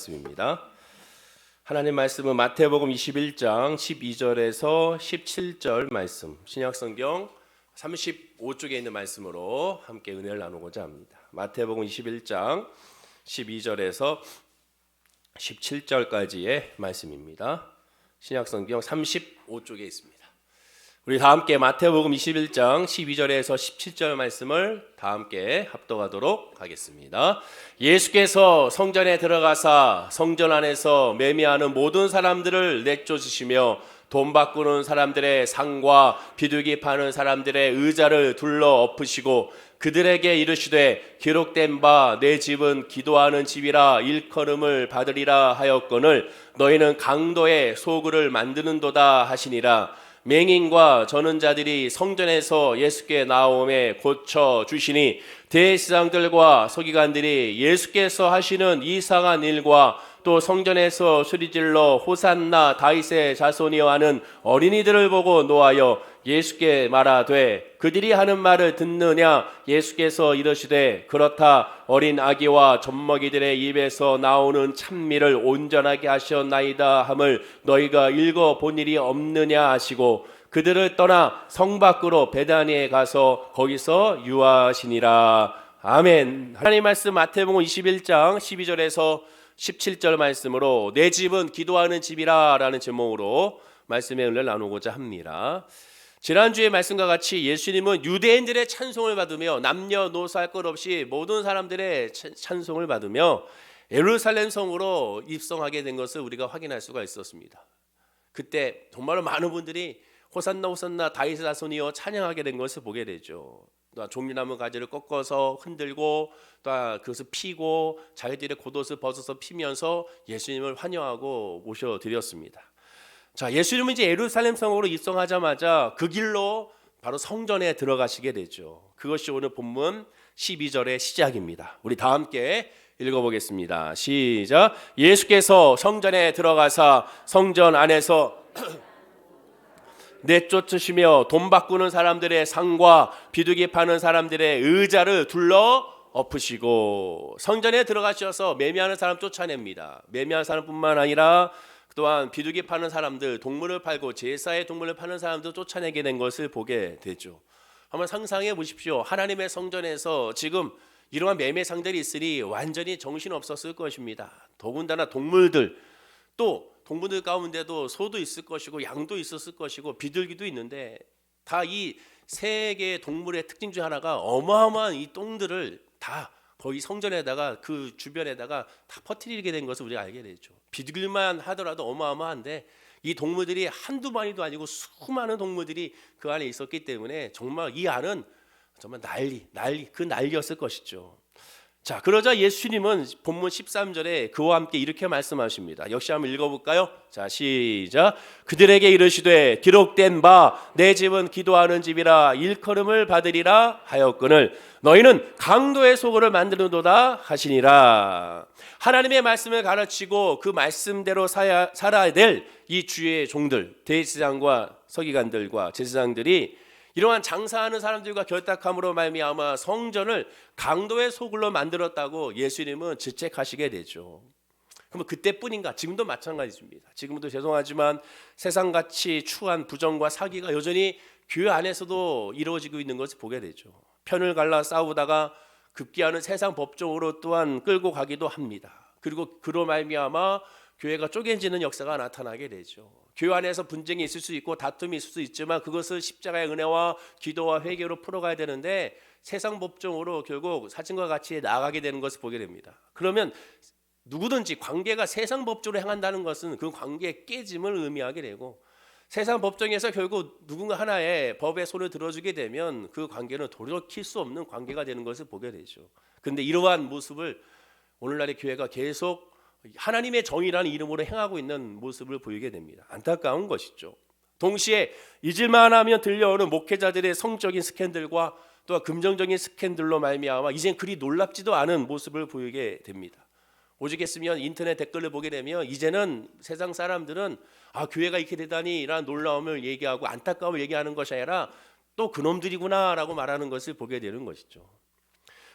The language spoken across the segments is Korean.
말씀입니다. 하나님 말씀은 마태복음 21장 12절에서 17절 말씀, 신약성경 35쪽에 있는 말씀으로 함께 은혜를 나누고자 합니다. 마태복음 21장 12절에서 17절까지의 말씀입니다. 신약성경 35쪽에 있습니다. 우리 다 함께 마태복음 21장 12절에서 17절 말씀을 다 함께 합독하도록 하겠습니다. 예수께서 성전에 들어가사 성전 안에서 매매하는 모든 사람들을 내쫓으시며 돈 바꾸는 사람들의 상과 비둘기 파는 사람들의 의자를 둘러 엎으시고 그들에게 이르시되 기록된 바 내 집은 기도하는 집이라 일컬음을 받으리라 하였거늘 너희는 강도의 소굴을 만드는도다 하시니라. 맹인과 저는 자들이 성전에서 예수께 나오매 고쳐 주시니 대제사장들과 서기관들이 예수께서 하시는 이상한 일과 또 성전에서 소리질러 호산나 다윗의 자손이여 하는 어린이들을 보고 노하여 예수께 말하되 그들이 하는 말을 듣느냐. 예수께서 이르시되 그렇다. 어린 아기와 젖먹이들의 입에서 나오는 찬미를 온전하게 하셨나이다 함을 너희가 읽어본 일이 없느냐 하시고 그들을 떠나 성 밖으로 베다니에 가서 거기서 유하시니라. 아멘. 하나님 말씀 마태복음 21장 12절에서 17절 말씀으로 내 집은 기도하는 집이라 라는 제목으로 말씀의 은혜를 나누고자 합니다. 지난주의 말씀과 같이 예수님은 유대인들의 찬송을 받으며 남녀노소 할 것 없이 모든 사람들의 찬송을 받으며 예루살렘 성으로 입성하게 된 것을 우리가 확인할 수가 있었습니다. 그때 정말로 많은 분들이 호산나 호산나 다윗의 자손이여 찬양하게 된 것을 보게 되죠. 또 종려나무 가지를 꺾어서 흔들고 또 그것을 피고 자기들의 겉옷을 벗어서 피면서 예수님을 환영하고 모셔드렸습니다. 자, 예수님은 이제 예루살렘 성으로 입성하자마자 그 길로 바로 성전에 들어가시게 되죠. 그것이 오늘 본문 12절의 시작입니다. 우리 다 함께 읽어보겠습니다. 시작. 예수께서 성전에 들어가사 성전 안에서 내쫓으시며 돈 바꾸는 사람들의 상과 비둘기 파는 사람들의 의자를 둘러 엎으시고 성전에 들어가셔서 매매하는 사람 쫓아냅니다. 매매하는 사람뿐만 아니라 또한 비둘기 파는 사람들, 동물을 팔고 제사의 동물을 파는 사람도 쫓아내게 된 것을 보게 되죠. 한번 상상해 보십시오. 하나님의 성전에서 지금 이러한 매매상들이 있으니 완전히 정신없었을 것입니다. 더군다나 동물들, 또 동물들 가운데도 소도 있을 것이고 양도 있었을 것이고 비둘기도 있는데 다 이 세 개의 동물의 특징 중 하나가 어마어마한 이 똥들을 다 거기 성전에다가 그 주변에다가 다 퍼뜨리게 된 것을 우리가 알게 되죠. 비둘기만 하더라도 어마어마한데 이 동물들이 한두 마리도 아니고 수많은 동물들이 그 안에 있었기 때문에 정말 이 안은 정말 그 난리였을 것이죠. 자, 그러자 예수님은 본문 13절에 그와 함께 이렇게 말씀하십니다. 역시 한번 읽어볼까요? 자, 시작. 그들에게 이르시되 기록된 바 내 집은 기도하는 집이라 일컬음을 받으리라 하였거늘 너희는 강도의 소굴을 만드는도다 하시니라. 하나님의 말씀을 가르치고 그 말씀대로 살아야 될 이 주의 종들, 대제사장과 서기관들과 제사장들이 이러한 장사하는 사람들과 결탁함으로 말미암아 성전을 강도의 소굴로 만들었다고 예수님은 지책하시게 되죠. 그러면 그때뿐인가? 지금도 마찬가지입니다. 지금도 죄송하지만 세상같이 추한 부정과 사기가 여전히 교회 안에서도 이루어지고 있는 것을 보게 되죠. 편을 갈라 싸우다가 급기야는 세상 법정으로 또한 끌고 가기도 합니다. 그리고 그로 말미암아 교회가 쪼개지는 역사가 나타나게 되죠. 교회 안에서 분쟁이 있을 수 있고 다툼이 있을 수 있지만 그것을 십자가의 은혜와 기도와 회개로 풀어가야 되는데 세상 법정으로 결국 사진과 같이 나아가게 되는 것을 보게 됩니다. 그러면 누구든지 관계가 세상 법정으로 향한다는 것은 그 관계의 깨짐을 의미하게 되고 세상 법정에서 결국 누군가 하나의 법의 손을 들어주게 되면 그 관계는 돌이킬 수 없는 관계가 되는 것을 보게 되죠. 그런데 이러한 모습을 오늘날의 교회가 계속 하나님의 정의라는 이름으로 행하고 있는 모습을 보이게 됩니다. 안타까운 것이죠. 동시에 잊을만 하면 들려오는 목회자들의 성적인 스캔들과 또 긍정적인 스캔들로 말미암아 이젠 그리 놀랍지도 않은 모습을 보이게 됩니다. 오죽했으면 인터넷 댓글을 보게 되면 이제는 세상 사람들은 교회가 이렇게 되다니 라는 놀라움을 얘기하고 안타까움을 얘기하는 것이 아니라 또 그놈들이구나 라고 말하는 것을 보게 되는 것이죠.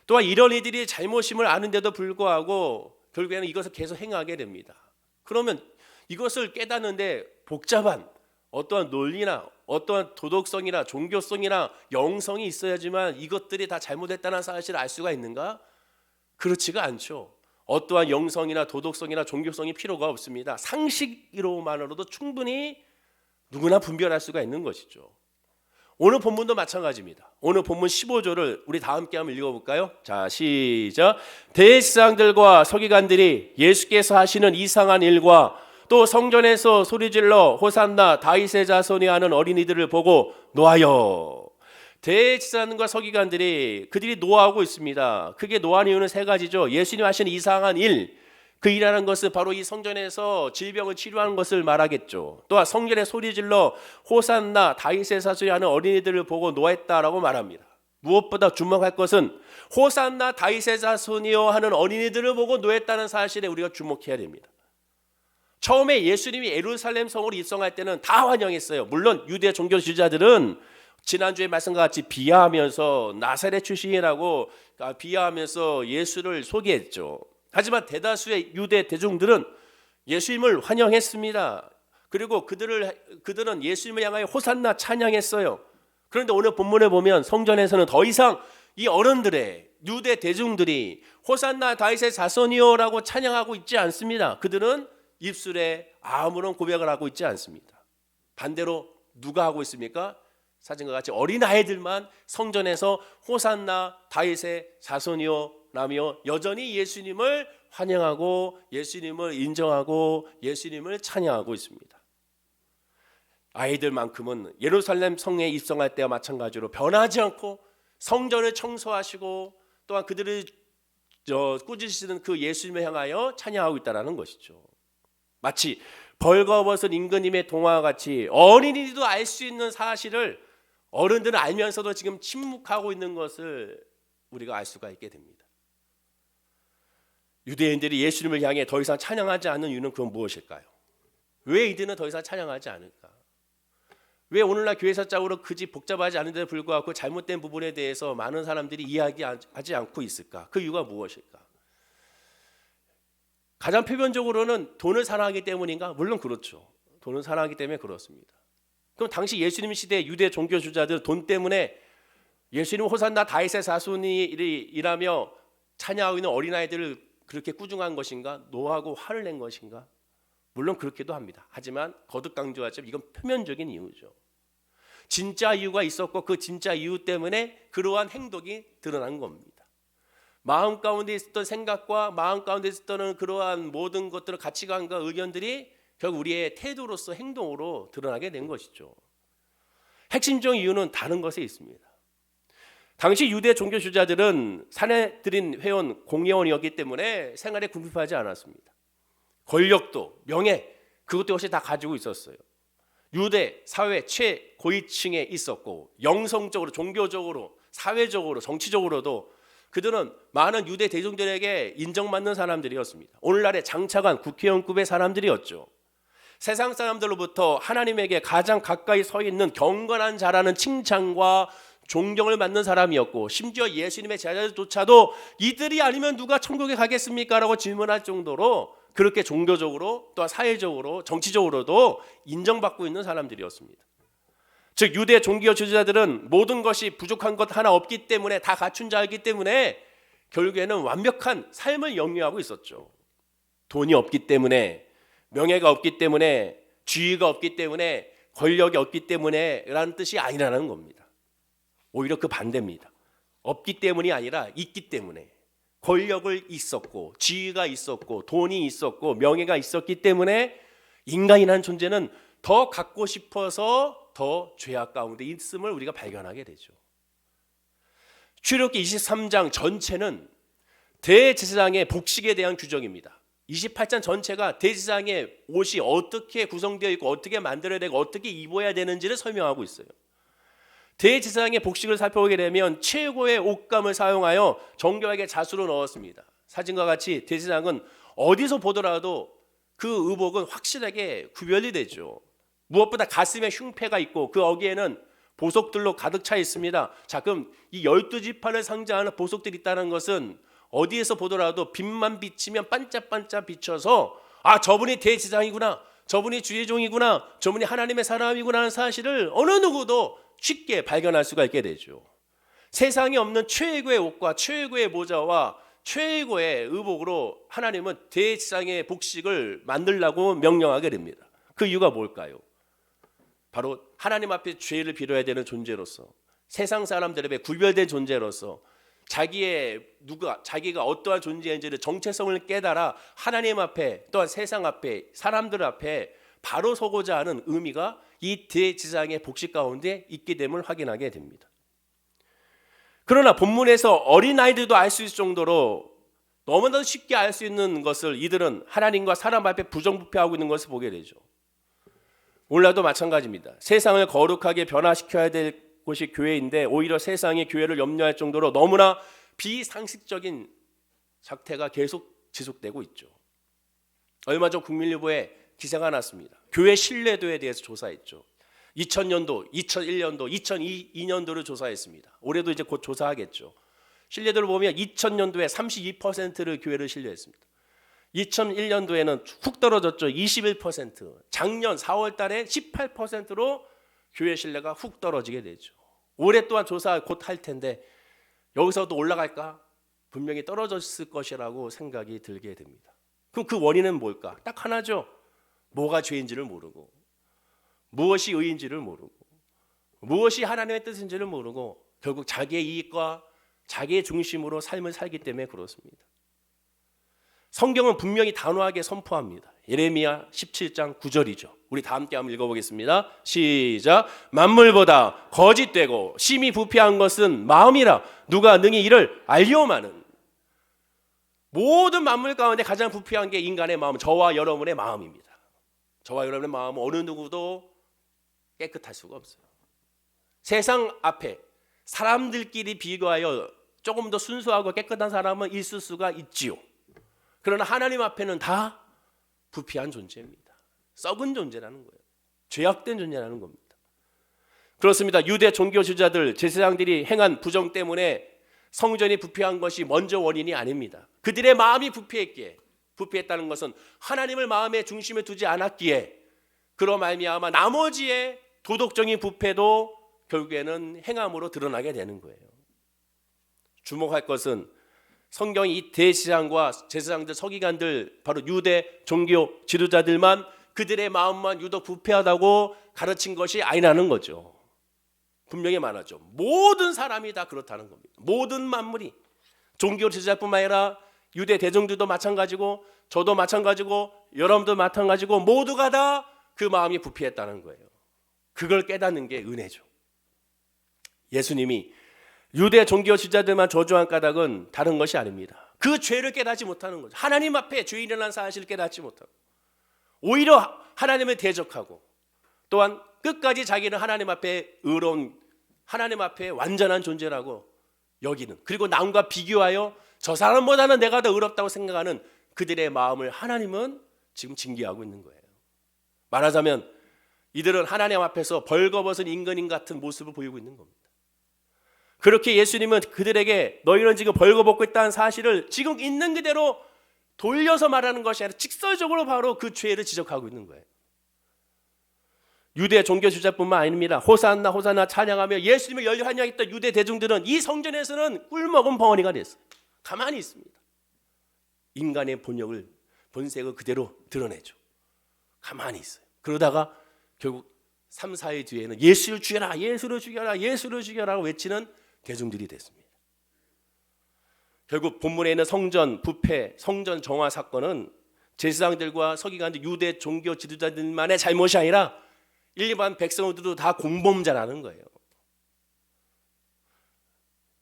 또한 이런 이들이 잘못임을 아는데도 불구하고 결국에는 이것을 계속 행하게 됩니다. 그러면 이것을 깨닫는데 복잡한 어떠한 논리나 어떠한 도덕성이나 종교성이나 영성이 있어야지만 이것들이 다 잘못됐다는 사실을 알 수가 있는가? 그렇지가 않죠. 어떠한 영성이나 도덕성이나 종교성이 필요가 없습니다. 상식으로만으로도 충분히 누구나 분별할 수가 있는 것이죠. 오늘 본문도 마찬가지입니다. 오늘 본문 15절을 우리 다 함께 한번 읽어볼까요? 자, 시작. 대제사장들과 서기관들이 예수께서 하시는 이상한 일과 또 성전에서 소리질러 호산나 다윗의 자손이 하는 어린이들을 보고 노하여. 대제사장과 서기관들이 그들이 노하고 있습니다. 그게 노한 이유는 세 가지죠. 예수님 하시는 이상한 일, 그 일하는 것은 바로 이 성전에서 질병을 치료하는 것을 말하겠죠. 또한 성전에 소리질러 호산나 다윗의 자손이 하는 어린이들을 보고 노했다라고 말합니다. 무엇보다 주목할 것은 호산나 다윗의 자손이여 하는 어린이들을 보고 노했다는 사실에 우리가 주목해야 됩니다. 처음에 예수님이 예루살렘 성으로 입성할 때는 다 환영했어요. 물론 유대 종교 지도자들은 지난주에 말씀과 같이 비하하면서 나사렛 출신이라고 비하하면서 예수를 소개했죠. 하지만 대다수의 유대 대중들은 예수님을 환영했습니다. 그리고 그들은 예수님을 향하여 호산나 찬양했어요. 그런데 오늘 본문에 보면 성전에서는 더 이상 이 어른들의 유대 대중들이 호산나 다윗의 자손이요라고 찬양하고 있지 않습니다. 그들은 입술에 아무런 고백을 하고 있지 않습니다. 반대로 누가 하고 있습니까? 사진과 같이 어린아이들만 성전에서 호산나 다윗의 자손이요 라며 여전히 예수님을 환영하고 예수님을 인정하고 예수님을 찬양하고 있습니다. 아이들만큼은 예루살렘 성에 입성할 때와 마찬가지로 변하지 않고 성전을 청소하시고 또한 그들을 꾸짖으시는 그 예수님을 향하여 찬양하고 있다는 것이죠. 마치 벌거벗은 임금님의 동화와 같이 어린이도 알 수 있는 사실을 어른들은 알면서도 지금 침묵하고 있는 것을 우리가 알 수가 있게 됩니다. 유대인들이 예수님을 향해 더 이상 찬양하지 않는 이유는 그건 무엇일까요? 왜 이들은 더 이상 찬양하지 않을까? 왜 오늘날 교회사적으로 그지 복잡하지 않은데도 불구하고 잘못된 부분에 대해서 많은 사람들이 이야기하지 않고 있을까? 그 이유가 무엇일까? 가장 표면적으로는 돈을 사랑하기 때문인가? 물론 그렇죠. 돈을 사랑하기 때문에 그렇습니다. 그럼 당시 예수님 시대 유대 종교 주자들 돈 때문에 예수님 호산나 다윗의 자손이라며 찬양하고 있는 어린아이들을 그렇게 꾸중한 것인가? 노하고 화를 낸 것인가? 물론 그렇기도 합니다. 하지만 거듭 강조하지만 이건 표면적인 이유죠. 진짜 이유가 있었고 그 진짜 이유 때문에 그러한 행동이 드러난 겁니다. 마음 가운데 있었던 생각과 마음 가운데 있었던 그러한 모든 것들을 가치관과 의견들이 결국 우리의 태도로서 행동으로 드러나게 된 것이죠. 핵심적인 이유는 다른 것에 있습니다. 당시 유대 종교 주자들은 사내들인 회원 공예원이었기 때문에 생활에 궁핍하지 않았습니다. 권력도 명예 그것도 역시 다 가지고 있었어요. 유대 사회 최고위층에 있었고 영성적으로 종교적으로 사회적으로 정치적으로도 그들은 많은 유대 대중들에게 인정받는 사람들이었습니다. 오늘날의 장차관 국회의원급의 사람들이었죠. 세상 사람들로부터 하나님에게 가장 가까이 서 있는 경건한 자라는 칭찬과 존경을 받는 사람이었고 심지어 예수님의 제자들조차도 이들이 아니면 누가 천국에 가겠습니까? 라고 질문할 정도로 그렇게 종교적으로 또한 사회적으로 정치적으로도 인정받고 있는 사람들이었습니다. 즉 유대 종교 지도자들은 모든 것이 부족한 것 하나 없기 때문에 다 갖춘 자이기 때문에 결국에는 완벽한 삶을 영위하고 있었죠. 돈이 없기 때문에 명예가 없기 때문에 지위가 없기 때문에 권력이 없기 때문에 라는 뜻이 아니라는 겁니다. 오히려 그 반대입니다. 없기 때문이 아니라 있기 때문에 권력을 있었고 지위가 있었고 돈이 있었고 명예가 있었기 때문에 인간이라는 존재는 더 갖고 싶어서 더 죄악 가운데 있음을 우리가 발견하게 되죠. 출애굽기 23장 전체는 대제사장의 복식에 대한 규정입니다. 28장 전체가 대제사장의 옷이 어떻게 구성되어 있고 어떻게 만들어야 되고 어떻게 입어야 되는지를 설명하고 있어요. 대제사장의 복식을 살펴보게 되면 최고의 옷감을 사용하여 정교하게 자수로 넣었습니다. 사진과 같이 대제사장은 어디서 보더라도 그 의복은 확실하게 구별이 되죠. 무엇보다 가슴에 흉패가 있고 그 어기에는 보석들로 가득 차 있습니다. 자, 그럼 이 12지파를 상징하는 보석들이 있다는 것은 어디에서 보더라도 빛만 비치면 반짝반짝 비쳐서 아, 저분이 대제사장이구나, 저분이 주의 종이구나, 저분이 하나님의 사람이구나 하는 사실을 어느 누구도 쉽게 발견할 수가 있게 되죠. 세상에 없는 최고의 옷과 최고의 모자와 최고의 의복으로 하나님은 대제사장의 복식을 만들라고 명령하게 됩니다. 그 이유가 뭘까요? 바로 하나님 앞에 죄를 빌어야 되는 존재로서, 세상 사람들에게 구별된 존재로서 자기가 어떠한 존재인지를 정체성을 깨달아 하나님 앞에, 또한 세상 앞에, 사람들 앞에 바로 서고자 하는 의미가 이 대제사장의 복식 가운데 있게 됨을 확인하게 됩니다. 그러나 본문에서 어린아이들도 알 수 있을 정도로 너무나도 쉽게 알 수 있는 것을 이들은 하나님과 사람 앞에 부정부패하고 있는 것을 보게 되죠. 오늘날도 마찬가지입니다. 세상을 거룩하게 변화시켜야 될 곳이 교회인데 오히려 세상이 교회를 염려할 정도로 너무나 비상식적인 작태가 계속 지속되고 있죠. 얼마 전 국민일보에 기사가 났습니다. 교회 신뢰도에 대해서 조사했죠. 2000년도, 2001년도, 2002년도를 조사했습니다. 올해도 이제 곧 조사하겠죠. 신뢰도를 보면 2000년도에 32%를 교회를 신뢰했습니다. 2001년도에는 훅 떨어졌죠. 21%. 작년 4월 달에 18%로 교회 신뢰가 훅 떨어지게 되죠. 올해 또한 조사 곧 할 텐데 여기서도 올라갈까? 분명히 떨어졌을 것이라고 생각이 들게 됩니다. 그럼 그 원인은 뭘까? 딱 하나죠. 뭐가 죄인지를 모르고, 무엇이 의인지를 모르고, 무엇이 하나님의 뜻인지를 모르고 결국 자기의 이익과 자기의 중심으로 삶을 살기 때문에 그렇습니다. 성경은 분명히 단호하게 선포합니다. 예레미야 17장 9절이죠. 우리 다 함께 한번 읽어보겠습니다. 시작. 만물보다 거짓되고 심히 부패한 것은 마음이라 누가 능히 이를 알리오마는. 모든 만물 가운데 가장 부패한 게 인간의 마음, 저와 여러분의 마음입니다. 저와 여러분의 마음은 어느 누구도 깨끗할 수가 없어요. 세상 앞에 사람들끼리 비교하여 조금 더 순수하고 깨끗한 사람은 있을 수가 있지요. 그러나 하나님 앞에는 다 부패한 존재입니다. 썩은 존재라는 거예요. 죄악된 존재라는 겁니다. 그렇습니다. 유대 종교 지도자들, 제사장들이 행한 부정 때문에 성전이 부패한 것이 먼저 원인이 아닙니다. 그들의 마음이 부패했다는 것은 하나님을 마음의 중심에 두지 않았기에 그로 말미암아 나머지의 도덕적인 부패도 결국에는 행함으로 드러나게 되는 거예요. 주목할 것은 성경이 이 대제사장과 제사장들, 서기관들, 바로 유대 종교 지도자들만 그들의 마음만 유독 부패하다고 가르친 것이 아니라는 거죠. 분명히 말하죠. 모든 사람이 다 그렇다는 겁니다. 모든 만물이, 종교 지도자뿐만 아니라 유대 대종들도 마찬가지고 저도 마찬가지고 여러분도 마찬가지고 모두가 다 그 마음이 부패했다는 거예요. 그걸 깨닫는 게 은혜죠. 예수님이 유대 종교 지도자들만 저주한 까닭은 다른 것이 아닙니다. 그 죄를 깨닫지 못하는 거죠. 하나님 앞에 죄인이라는 사실을 깨닫지 못하고 오히려 하나님을 대적하고 또한 끝까지 자기는 하나님 앞에 의로운, 하나님 앞에 완전한 존재라고 여기는, 그리고 남과 비교하여 저 사람보다는 내가 더 의롭다고 생각하는 그들의 마음을 하나님은 지금 징계하고 있는 거예요. 말하자면 이들은 하나님 앞에서 벌거벗은 임금님 같은 모습을 보이고 있는 겁니다. 그렇게 예수님은 그들에게 너희는 지금 벌거벗고 있다는 사실을 지금 있는 그대로 돌려서 말하는 것이 아니라 직설적으로 바로 그 죄를 지적하고 있는 거예요. 유대 종교 지도자뿐만 아닙니다. 호산나 호산나 찬양하며 예수님을 열려환영했던 유대 대중들은 이 성전에서는 꿀먹은 벙어리가 됐어요. 가만히 있습니다. 인간의 본색을 그대로 드러내죠. 가만히 있어요. 그러다가 결국 3, 4일 뒤에는 예수를 죽여라, 예수를 죽여라, 예수를 죽여라 외치는 대중들이 됐습니다. 결국 본문에 있는 성전 부패, 성전 정화 사건은 제사장들과 서기관들, 유대 종교 지도자들만의 잘못이 아니라 일반 백성들도 다 공범자라는 거예요.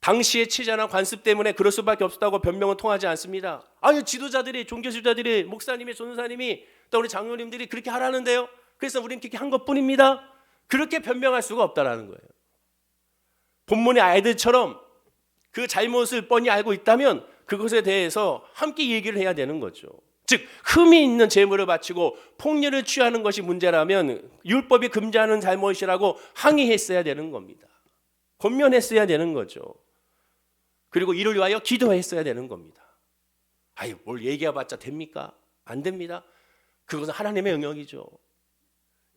당시의 치자나 관습 때문에 그럴 수밖에 없었다고 변명은 통하지 않습니다. 아니, 지도자들이, 종교 지도자들이, 목사님이, 전사님이, 또 우리 장로님들이 그렇게 하라는데요. 그래서 우리는 그렇게 한 것뿐입니다. 그렇게 변명할 수가 없다라는 거예요. 본문의 아이들처럼 그 잘못을 뻔히 알고 있다면 그것에 대해서 함께 얘기를 해야 되는 거죠. 즉 흠이 있는 재물을 바치고 폭력을 취하는 것이 문제라면 율법이 금지하는 잘못이라고 항의했어야 되는 겁니다. 권면했어야 되는 거죠. 그리고 이를 위하여 기도했어야 되는 겁니다. 아유, 뭘 얘기해봤자 됩니까? 안 됩니다. 그것은 하나님의 영역이죠.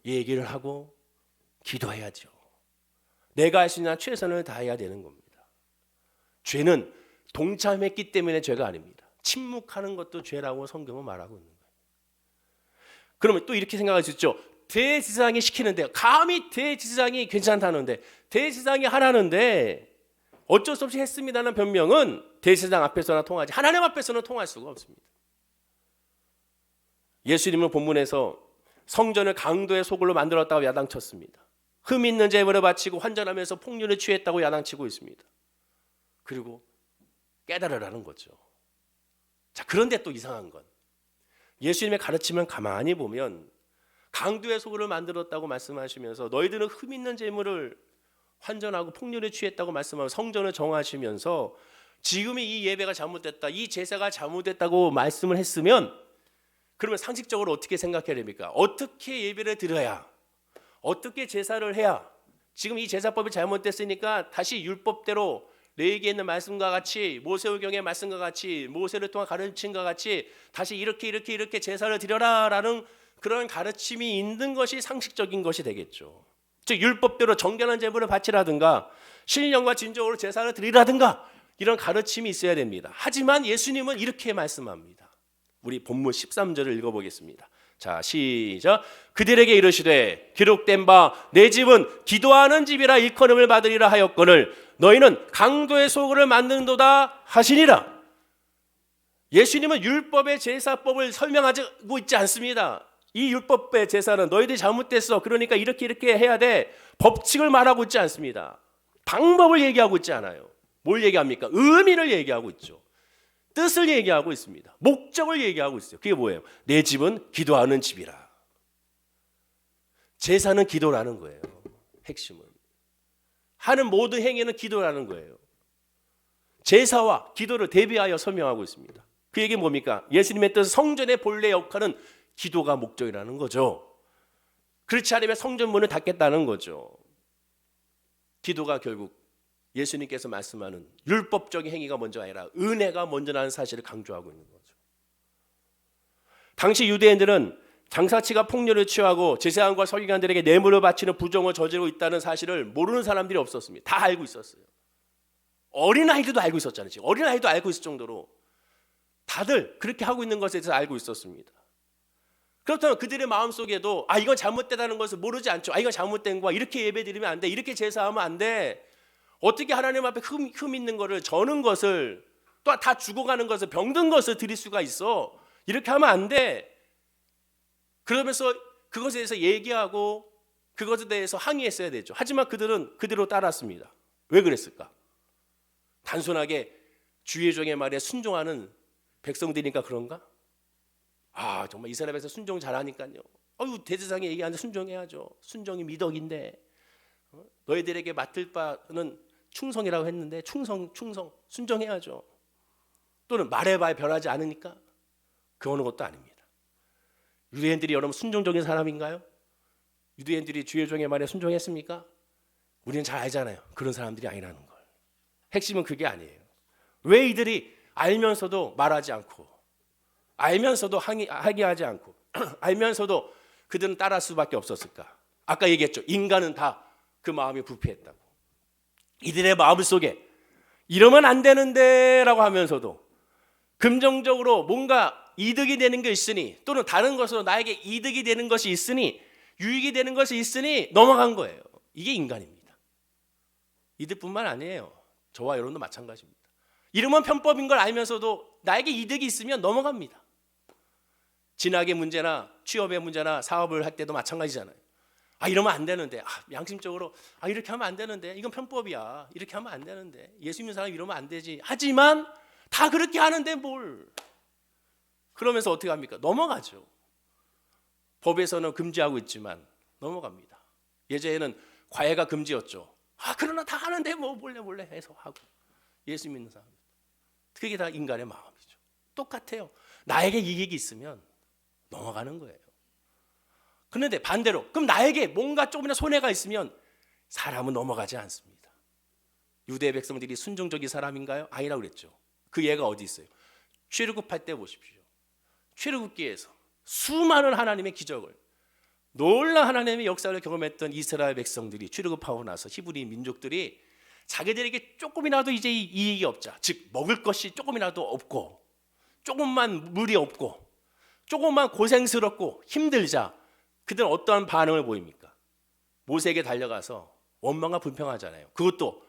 얘기를 하고 기도해야죠. 내가 할 수 있는 최선을 다해야 되는 겁니다. 죄는 동참했기 때문에 죄가 아닙니다. 침묵하는 것도 죄라고 성경은 말하고 있는 거예요. 그러면 또 이렇게 생각할 수 있죠. 대제사장이 시키는데, 감히 대제사장이 괜찮다는데, 대제사장이 하라는데 어쩔 수 없이 했습니다는 변명은 대제사장 앞에서나 통하지 하나님 앞에서는 통할 수가 없습니다. 예수님은 본문에서 성전을 강도의 소굴로 만들었다고 야당쳤습니다. 흠 있는 제물을 바치고 환전하면서 폭륜에 취했다고 야당치고 있습니다. 그리고 깨달으라는 거죠. 자, 그런데 또 이상한 건 예수님의 가르침을 가만히 보면 강도의 소굴을 만들었다고 말씀하시면서 너희들은 흠 있는 제물을 환전하고 폭렬에 취했다고 말씀하고 성전을 정하시면서 지금이 이 예배가 잘못됐다, 이 제사가 잘못됐다고 말씀을 했으면 그러면 상식적으로 어떻게 생각해야 됩니까? 어떻게 예배를 드려야, 어떻게 제사를 해야, 지금 이 제사법이 잘못됐으니까 다시 율법대로 레위기에 있는 말씀과 같이, 모세오경의 말씀과 같이, 모세를 통한 가르침과 같이 다시 이렇게 제사를 드려라라는 그런 가르침이 있는 것이 상식적인 것이 되겠죠. 즉 율법대로 정결한 제물을 바치라든가 신령과 진정으로 제사를 드리라든가 이런 가르침이 있어야 됩니다. 하지만 예수님은 이렇게 말씀합니다. 우리 본문 13절을 읽어보겠습니다. 자, 시작. 그들에게 이르시되 기록된 바 내 집은 기도하는 집이라 일컬음을 받으리라 하였거늘 너희는 강도의 소굴을 만든도다 하시니라. 예수님은 율법의 제사법을 설명하고 있지 않습니다. 이 율법의 제사는 너희들이 잘못됐어, 그러니까 이렇게 해야 돼, 법칙을 말하고 있지 않습니다. 방법을 얘기하고 있지 않아요. 뭘 얘기합니까? 의미를 얘기하고 있죠. 뜻을 얘기하고 있습니다. 목적을 얘기하고 있어요. 그게 뭐예요? 내 집은 기도하는 집이라. 제사는 기도라는 거예요. 핵심은 하는 모든 행위는 기도라는 거예요. 제사와 기도를 대비하여 설명하고 있습니다. 그 얘기는 뭡니까? 예수님의 뜻, 성전의 본래 역할은 기도가 목적이라는 거죠. 그렇지 않으면 성전 문을 닫겠다는 거죠. 기도가 결국 예수님께서 말씀하는 율법적인 행위가 먼저 아니라 은혜가 먼저라는 사실을 강조하고 있는 거죠. 당시 유대인들은 장사치가 폭렬을 취하고 제사장과 서기관들에게 뇌물을 바치는 부정을 저지르고 있다는 사실을 모르는 사람들이 없었습니다. 다 알고 있었어요. 어린아이들도 알고 있었잖아요. 지금 어린아이도 알고 있을 정도로 다들 그렇게 하고 있는 것에 대해서 알고 있었습니다. 그렇다면 그들의 마음속에도 이건 잘못되다는 것을 모르지 않죠. 이건 잘못된 거야, 이렇게 예배드리면 안 돼, 이렇게 제사하면 안 돼, 어떻게 하나님 앞에 흠 있는 것을, 저는 것을, 또 다 죽어가는 것을, 병든 것을 드릴 수가 있어, 이렇게 하면 안 돼. 그러면서 그것에 대해서 얘기하고 그것에 대해서 항의했어야 되죠. 하지만 그들은 그대로 따랐습니다. 왜 그랬을까? 단순하게 주의 종의 말에 순종하는 백성들이니까 그런가? 정말 이스라엘에서 순종 잘하니까요. 대제사장이 얘기하는데 순종해야죠. 순종이 미덕인데, 너희들에게 맡을 바는 충성이라고 했는데 충성 순종해야죠. 또는 말해봐야 변하지 않으니까 그러는 것도 아닙니다. 유대인들이 여러분 순종적인 사람인가요? 유대인들이 주의 종의 말에 순종했습니까? 우리는 잘 알잖아요. 그런 사람들이 아니라는 걸. 핵심은 그게 아니에요. 왜 이들이 알면서도 말하지 않고, 알면서도 항의하지 않고, 알면서도 그들은 따라할 수밖에 없었을까? 아까 얘기했죠. 인간은 다 그 마음이 부패했다고. 이들의 마음 속에 이러면 안 되는데 라고 하면서도 긍정적으로 뭔가 이득이 되는 게 있으니, 또는 다른 것으로 나에게 이득이 되는 것이 있으니, 유익이 되는 것이 있으니 넘어간 거예요. 이게 인간입니다. 이들뿐만 아니에요. 저와 여러분도 마찬가지입니다. 이러면 편법인 걸 알면서도 나에게 이득이 있으면 넘어갑니다. 진학의 문제나 취업의 문제나 사업을 할 때도 마찬가지잖아요. 이러면 안 되는데, 양심적으로 이렇게 하면 안 되는데, 이건 편법이야, 이렇게 하면 안 되는데, 예수 믿는 사람이 이러면 안 되지. 하지만 다 그렇게 하는데 뭘. 그러면서 어떻게 합니까? 넘어가죠. 법에서는 금지하고 있지만 넘어갑니다. 예전에는 과외가 금지였죠. 그러나 다 하는데 뭐 몰래 해서 하고. 예수 믿는 사람, 그게 다 인간의 마음이죠. 똑같아요. 나에게 이익이 있으면 넘어가는 거예요. 그런데 반대로, 그럼 나에게 뭔가 조금이나 손해가 있으면 사람은 넘어가지 않습니다. 유대 백성들이 순종적인 사람인가요? 아니라고 그랬죠. 그 예가 어디 있어요? 출애굽할 때 보십시오. 출애굽기에서 수많은 하나님의 기적을, 놀라운 하나님의 역사를 경험했던 이스라엘 백성들이 출애굽하고 나서 히브리 민족들이 자기들에게 조금이라도 이제 이익이 없자, 즉 먹을 것이 조금이라도 없고, 조금만 물이 없고, 조금만 고생스럽고 힘들자, 그들은 어떠한 반응을 보입니까? 모세에게 달려가서 원망과 불평하잖아요. 그것도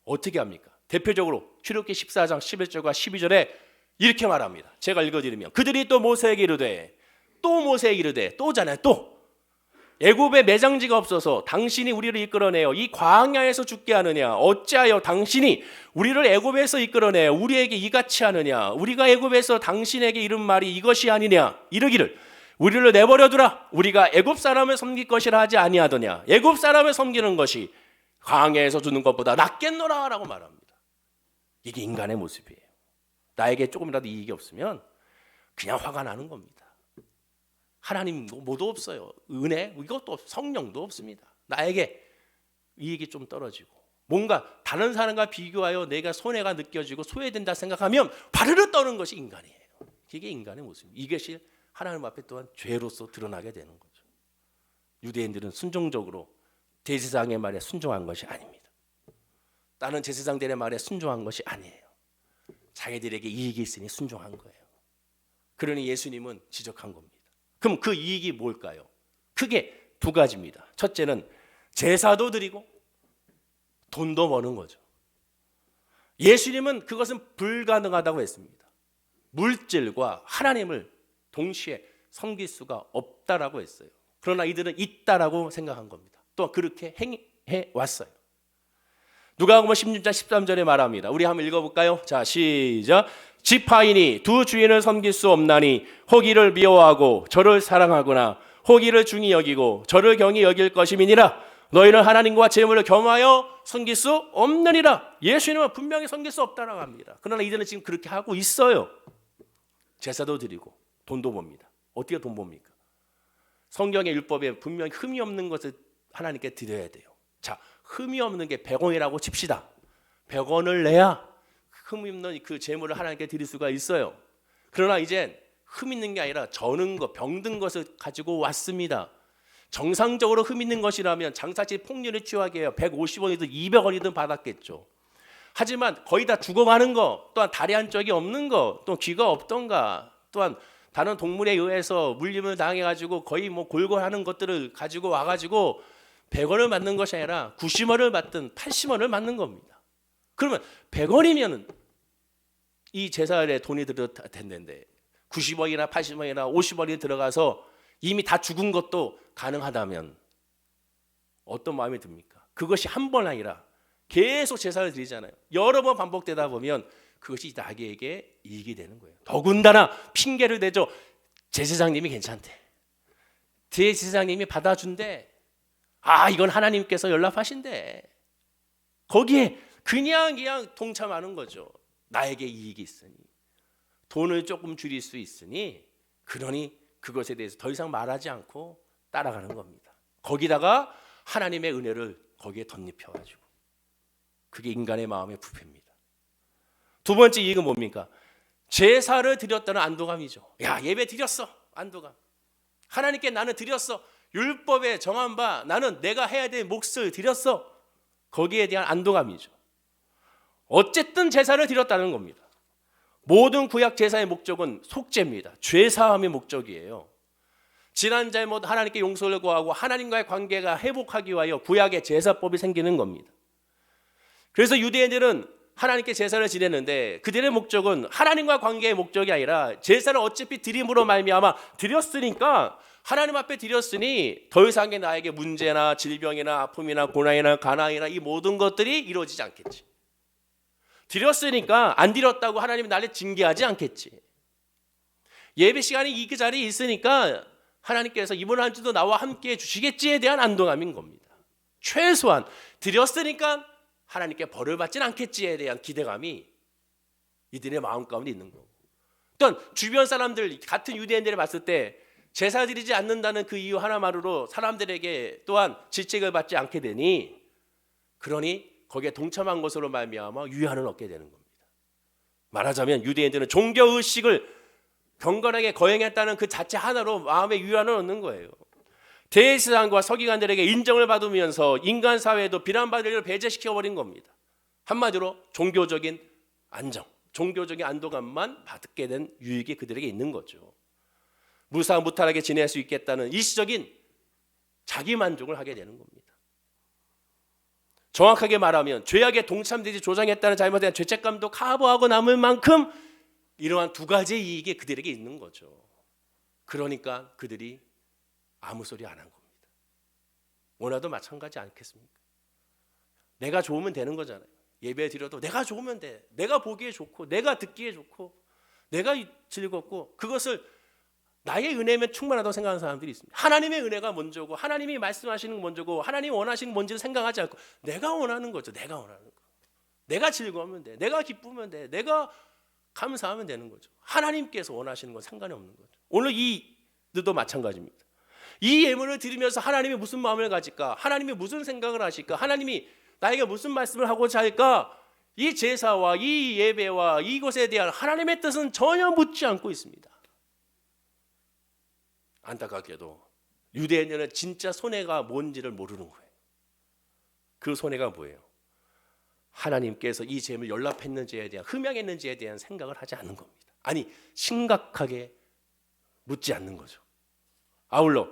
어떻게 합니까? 대표적으로 출애굽기 14장 11절과 12절에 이렇게 말합니다. 제가 읽어드리면, 그들이 또 모세에게 이르되, 또 모세에게 이르되, 또잖아요, 또 애굽에 매장지가 없어서 당신이 우리를 이끌어내어 이 광야에서 죽게 하느냐? 어찌하여 당신이 우리를 애굽에서 이끌어내어 우리에게 이같이 하느냐? 우리가 애굽에서 당신에게 이른 말이 이것이 아니냐? 이르기를 우리를 내버려 두라. 우리가 애굽 사람을 섬길 것이라 하지 아니하더냐? 애굽 사람을 섬기는 것이 광야에서 죽는 것보다 낫겠노라라고 말합니다. 이게 인간의 모습이에요. 나에게 조금이라도 이익이 없으면 그냥 화가 나는 겁니다. 하나님 뭐도 없어요. 은혜 이것도 성령도 없습니다. 나에게 이익이 좀 떨어지고 뭔가 다른 사람과 비교하여 내가 손해가 느껴지고 소외된다 생각하면 바르르 떠는 것이 인간이에요. 이게 인간의 모습입니다. 이것이 하나님 앞에 또한 죄로서 드러나게 되는 거죠. 유대인들은 순종적으로 대제사장의 말에 순종한 것이 아닙니다. 다른 제사장들의 말에 순종한 것이 아니에요. 자기들에게 이익이 있으니 순종한 거예요. 그러니 예수님은 지적한 겁니다. 그럼 그 이익이 뭘까요? 크게 두 가지입니다. 첫째는 제사도 드리고 돈도 버는 거죠. 예수님은 그것은 불가능하다고 했습니다. 물질과 하나님을 동시에 섬길 수가 없다라고 했어요. 그러나 이들은 있다라고 생각한 겁니다. 또 그렇게 행해 왔어요. 누가복음 16장 13절에 말합니다. 우리 한번 읽어볼까요? 자, 시작. 지파인이 두 주인을 섬길 수 없나니 혹 이를 미워하고 저를 사랑하거나 혹 이를 중히 여기고 저를 경히 여길 것임이니라. 너희는 하나님과 재물을 겸하여 섬길 수 없느니라. 예수님은 분명히 섬길 수 없다라고 합니다. 그러나 이들은 지금 그렇게 하고 있어요. 제사도 드리고 돈도 봅니다. 어떻게 돈 봅니까? 성경의 율법에 분명히 흠이 없는 것을 하나님께 드려야 돼요. 자, 흠이 없는 게 100원이라고 칩시다. 100원을 내야 흠 있는 그 재물을 하나님께 드릴 수가 있어요. 그러나 이제 흠 있는 게 아니라 저는 것, 병든 것을 가지고 왔습니다. 정상적으로 흠 있는 것이라면 장사치 폭리를 취하게 해요. 150원이든 200원이든 받았겠죠. 하지만 거의 다 죽어가는 거, 또한 다리 한쪽이 없는 거, 또 귀가 없던가, 또한 다른 동물에 의해서 물림을 당해가지고 거의 뭐 골골하는 것들을 가지고 와가지고 100원을 맞는 것이 아니라 90원을 맞든 80원을 맞는 겁니다. 그러면 100원이면 이 제사에 돈이 들어야 됐는데 90원이나 80원이나 50원이 들어가서 이미 다 죽은 것도 가능하다면 어떤 마음이 듭니까? 그것이 한 번 아니라 계속 제사를 드리잖아요. 여러 번 반복되다 보면 그것이 나에게 이익이 되는 거예요. 더군다나 핑계를 대죠. 제사장님이 괜찮대. 제사장님이 받아준대. 아, 이건 하나님께서 연락하신대. 거기에 그냥 동참하는 거죠. 나에게 이익이 있으니, 돈을 조금 줄일 수 있으니, 그러니 그것에 대해서 더 이상 말하지 않고 따라가는 겁니다. 거기다가 하나님의 은혜를 거기에 덧입혀가지고, 그게 인간의 마음의 부패입니다. 두 번째 이익은 뭡니까? 제사를 드렸다는 안도감이죠. 야, 예배 드렸어. 안도감. 하나님께 나는 드렸어. 율법에 정한 바 나는 내가 해야 될 몫을 드렸어. 거기에 대한 안도감이죠. 어쨌든 제사를 드렸다는 겁니다. 모든 구약 제사의 목적은 속죄입니다. 죄사함의 목적이에요. 지난 잘못 하나님께 용서를 구하고 하나님과의 관계가 회복하기 위하여 구약의 제사법이 생기는 겁니다. 그래서 유대인들은 하나님께 제사를 지냈는데 그들의 목적은 하나님과 관계의 목적이 아니라 제사를 어차피 드림으로 말미암아 드렸으니까 하나님 앞에 드렸으니 더 이상의 나에게 문제나 질병이나 아픔이나 고난이나 가난이나 이 모든 것들이 이루어지지 않겠지. 드렸으니까 안 드렸다고 하나님이 나를 징계하지 않겠지. 예배 시간이 이 자리에 있으니까 하나님께서 이번 한 주도 나와 함께 해주시겠지에 대한 안도감인 겁니다. 최소한 드렸으니까 하나님께 벌을 받지는 않겠지에 대한 기대감이 이들의 마음 가운데 있는 거고, 또한 주변 사람들 같은 유대인들을 봤을 때 제사 드리지 않는다는 그 이유 하나만으로 사람들에게 또한 질책을 받지 않게 되니, 그러니 거기에 동참한 것으로 말미암아 유한을 얻게 되는 겁니다. 말하자면 유대인들은 종교의식을 경건하게 거행했다는 그 자체 하나로 마음의 위안을 얻는 거예요. 대제사장과 서기관들에게 인정을 받으면서 인간 사회에도 비난받을 일을 배제시켜버린 겁니다. 한마디로 종교적인 안정, 종교적인 안도감만 받게 된 유익이 그들에게 있는 거죠. 무사무탈하게 지낼 수 있겠다는 일시적인 자기만족을 하게 되는 겁니다. 정확하게 말하면 죄악에 동참되지 조장했다는 잘못에 대한 죄책감도 커버하고 남을 만큼 이러한 두 가지의 이익이 그들에게 있는 거죠. 그러니까 그들이 아무 소리 안 한 겁니다. 오늘도 마찬가지 않겠습니까? 내가 좋으면 되는 거잖아요. 예배 드려도 내가 좋으면 돼. 내가 보기에 좋고 내가 듣기에 좋고 내가 즐겁고 그것을 나의 은혜면 충분하다고 생각하는 사람들이 있습니다. 하나님의 은혜가 먼저고 하나님이 말씀하시는 건 먼저고 하나님이 원하시는 건 뭔지를 생각하지 않고 내가 원하는 거죠. 내가 원하는 거. 내가 즐거우면 돼. 내가 기쁘면 돼. 내가 감사하면 되는 거죠. 하나님께서 원하시는 건 상관이 없는 거죠. 오늘 이들도 마찬가지입니다. 이 예물을 드리면서 하나님이 무슨 마음을 가질까? 하나님이 무슨 생각을 하실까? 하나님이 나에게 무슨 말씀을 하고자 할까? 이 제사와 이 예배와 이것에 대한 하나님의 뜻은 전혀 묻지 않고 있습니다. 안타깝게도 유대인들은 진짜 손해가 뭔지를 모르는 거예요. 그 손해가 뭐예요? 하나님께서 이 재물 연락했는지에 대한 흠양했는지에 대한 생각을 하지 않는 겁니다. 아니 심각하게 묻지 않는 거죠. 아울러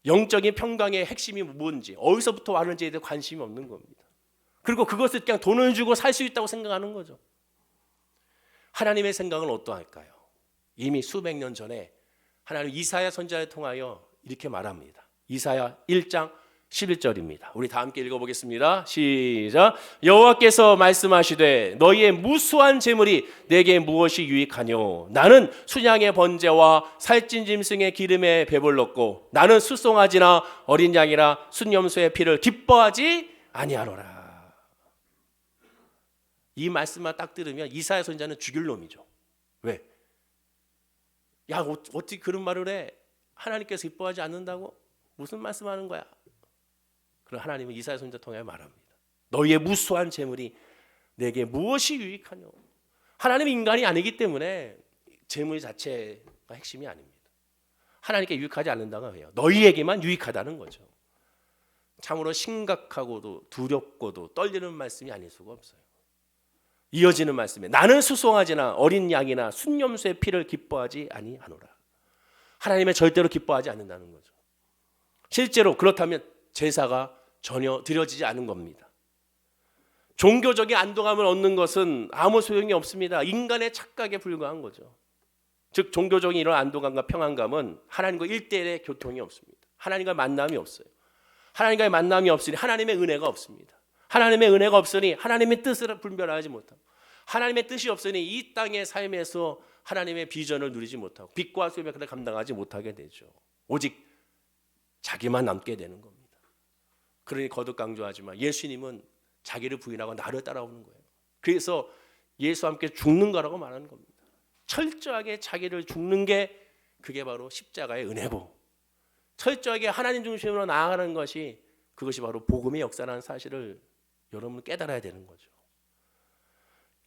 영적인 평강의 핵심이 뭔지 어디서부터 왔는지에 대해 관심이 없는 겁니다. 그리고 그것을 그냥 돈을 주고 살 수 있다고 생각하는 거죠. 하나님의 생각은 어떠할까요? 이미 수백 년 전에 하나님 이사야 선지자를 통하여 이렇게 말합니다. 이사야 1장 11절입니다. 우리 다 함께 읽어보겠습니다. 시작. 여호와께서 말씀하시되 너희의 무수한 재물이 내게 무엇이 유익하뇨? 나는 순양의 번제와 살찐 짐승의 기름에 배불렀고 나는 숫송아지나 어린 양이나 순염소의 피를 기뻐하지 아니하노라. 이 말씀만 딱 들으면 이사야 선지자는 죽일 놈이죠. 왜? 야 어떻게 그런 말을 해? 하나님께서 기뻐하지 않는다고? 무슨 말씀하는 거야? 그럼 하나님은 이사야 선지자 통해 말합니다. 너희의 무수한 재물이 내게 무엇이 유익하뇨? 하나님은 인간이 아니기 때문에 재물 자체가 핵심이 아닙니다. 하나님께 유익하지 않는다가 왜요? 너희에게만 유익하다는 거죠. 참으로 심각하고도 두렵고도 떨리는 말씀이 아닐 수가 없어요. 이어지는 말씀에 나는 수송아지나 어린 양이나 순염소의 피를 기뻐하지 아니하노라. 하나님은 절대로 기뻐하지 않는다는 거죠. 실제로 그렇다면 제사가 전혀 드려지지 않은 겁니다. 종교적인 안도감을 얻는 것은 아무 소용이 없습니다. 인간의 착각에 불과한 거죠. 즉 종교적인 이런 안도감과 평안감은 하나님과 1대1의 교통이 없습니다. 하나님과 만남이 없어요. 하나님과의 만남이 없으니 하나님의 은혜가 없습니다. 하나님의 은혜가 없으니 하나님의 뜻을 분별하지 못하고 하나님의 뜻이 없으니 이 땅의 삶에서 하나님의 비전을 누리지 못하고 빛과 수의 역할을 감당하지 못하게 되죠. 오직 자기만 남게 되는 겁니다. 그러니 거듭 강조하지만 예수님은 자기를 부인하고 나를 따라오는 거예요. 그래서 예수와 함께 죽는 거라고 말하는 겁니다. 철저하게 자기를 죽는 게 그게 바로 십자가의 은혜고 철저하게 하나님 중심으로 나아가는 것이 그것이 바로 복음의 역사라는 사실을 여러분 깨달아야 되는 거죠.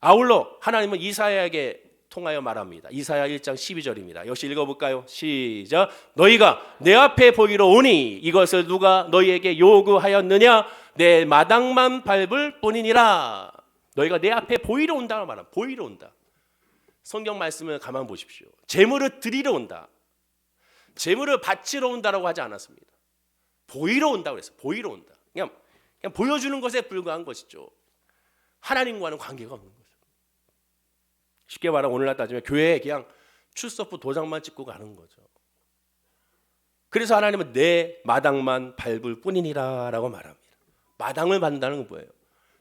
아울러 하나님은 이사야에게 통하여 말합니다. 이사야 1장 12절입니다. 역시 읽어볼까요? 시작. 너희가 내 앞에 보이러 오니 이것을 누가 너희에게 요구하였느냐? 내 마당만 밟을 뿐이니라. 너희가 내 앞에 보이러 온다고 말합니다. 보이러 온다. 성경 말씀을 가만 보십시오. 재물을 드리러 온다. 재물을 바치러 온다라고 하지 않았습니다. 보이러 온다고 그랬어요. 보이러 온다. 그냥 보여주는 것에 불과한 것이죠. 하나님과는 관계가 없는 거죠. 쉽게 말하면 오늘날 따지면 교회에 그냥 출석부 도장만 찍고 가는 거죠. 그래서 하나님은 내 마당만 밟을 뿐이니라 라고 말합니다. 마당을 밟는다는 건 뭐예요?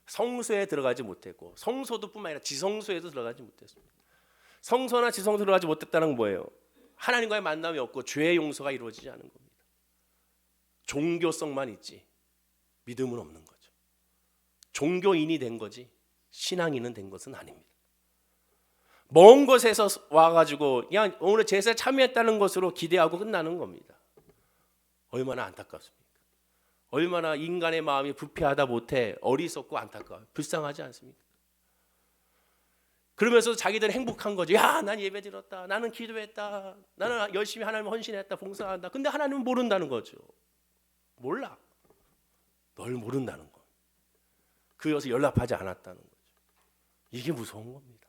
성소에 들어가지 못했고 성소도 뿐만 아니라 지성소에도 들어가지 못했습니다. 성소나 지성소 들어가지 못했다는 건 뭐예요? 하나님과의 만남이 없고 죄의 용서가 이루어지지 않은 겁니다. 종교성만 있지 믿음은 없는 거죠. 종교인이 된 거지 신앙인은 된 것은 아닙니다. 먼 곳에서 와가지고 그냥 오늘 제사에 참여했다는 것으로 기대하고 끝나는 겁니다. 얼마나 안타깝습니까? 얼마나 인간의 마음이 부패하다 못해 어리석고 안타까워요. 불쌍하지 않습니까? 그러면서 자기들은 행복한 거죠. 야, 난 예배 드렸다. 나는 기도했다. 나는 열심히 하나님 헌신했다. 봉사한다. 근데 하나님은 모른다는 거죠. 몰라. 널 모른다는 거. 그것을 연락하지 않았다는 거죠. 이게 무서운 겁니다.